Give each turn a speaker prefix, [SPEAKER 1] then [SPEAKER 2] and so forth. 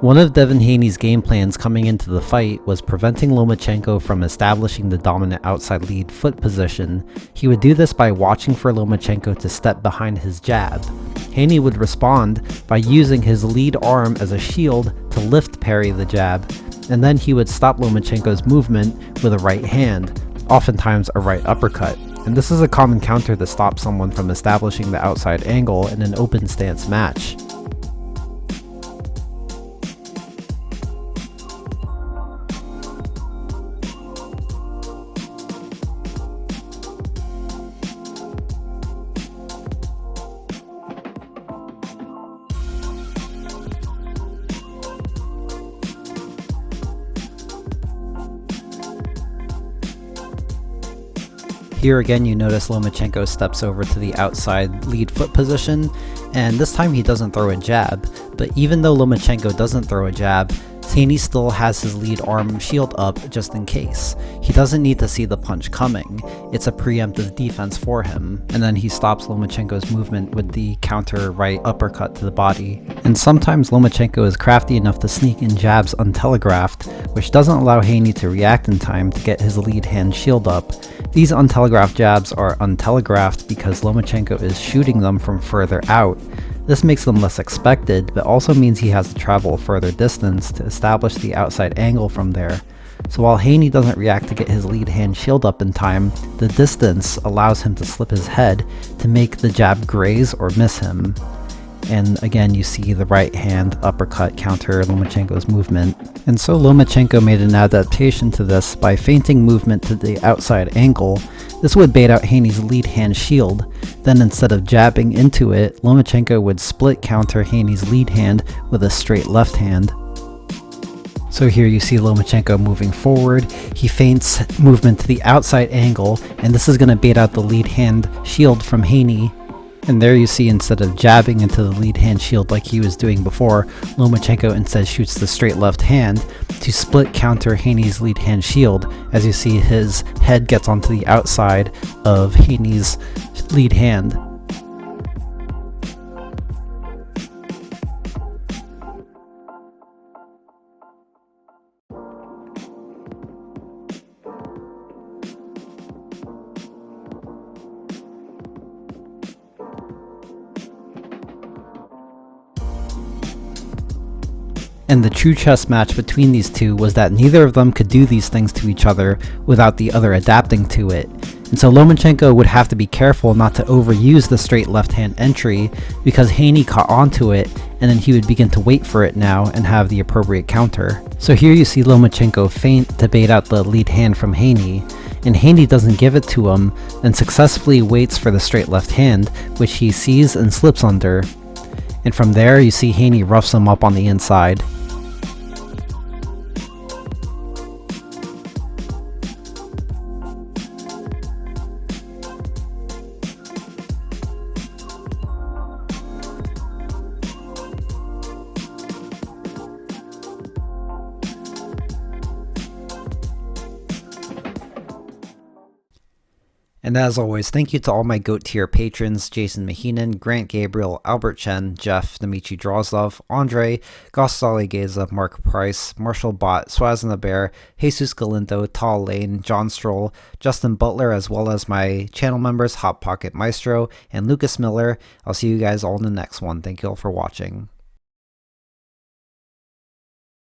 [SPEAKER 1] One of Devin Haney's game plans coming into the fight was preventing Lomachenko from establishing the dominant outside lead foot position. He would do this by watching for Lomachenko to step behind his jab. Haney would respond by using his lead arm as a shield to lift parry the jab, and then he would stop Lomachenko's movement with a right hand, oftentimes a right uppercut. And this is a common counter to stop someone from establishing the outside angle in an open stance match. Here again, you notice Lomachenko steps over to the outside lead foot position, and this time he doesn't throw a jab. But even though Lomachenko doesn't throw a jab, Haney still has his lead arm shield up just in case. He doesn't need to see the punch coming. It's a preemptive defense for him, and then he stops Lomachenko's movement with the counter right uppercut to the body. And sometimes Lomachenko is crafty enough to sneak in jabs untelegraphed, which doesn't allow Haney to react in time to get his lead hand shield up. These untelegraphed jabs are untelegraphed because Lomachenko is shooting them from further out. This makes them less expected, but also means he has to travel a further distance to establish the outside angle from there. So while Haney doesn't react to get his lead hand shield up in time, the distance allows him to slip his head to make the jab graze or miss him. And again, you see the right hand uppercut counter Lomachenko's movement. And so Lomachenko made an adaptation to this by feinting movement to the outside angle. This would bait out Haney's lead hand shield. Then instead of jabbing into it, Lomachenko would split counter Haney's lead hand with a straight left hand. So here you see Lomachenko moving forward. He feints movement to the outside angle, and this is going to bait out the lead hand shield from Haney. And there you see, instead of jabbing into the lead hand shield like he was doing before, Lomachenko instead shoots the straight left hand to split counter Haney's lead hand shield. As you see, his head gets onto the outside of Haney's lead hand. And the true chess match between these two was that neither of them could do these things to each other without the other adapting to it. And so Lomachenko would have to be careful not to overuse the straight left hand entry because Haney caught onto it, and then he would begin to wait for it now and have the appropriate counter. So here you see Lomachenko feint to bait out the lead hand from Haney, and Haney doesn't give it to him and successfully waits for the straight left hand, which he sees and slips under. And from there you see Haney roughs him up on the inside. And as always, thank you to all my GOAT tier patrons: Jason Maheenan, Grant Gabriel, Albert Chen, Jeff, Dmitry Drozdov, Andre, Gostali Geza, Mark Price, Marshall Bott, Swazan the Bear, Jesus Galindo, Tall Lane, John Stroll, Justin Butler, as well as my channel members Hot Pocket Maestro and Lucas Miller. I'll see you guys all in the next one. Thank you all for watching.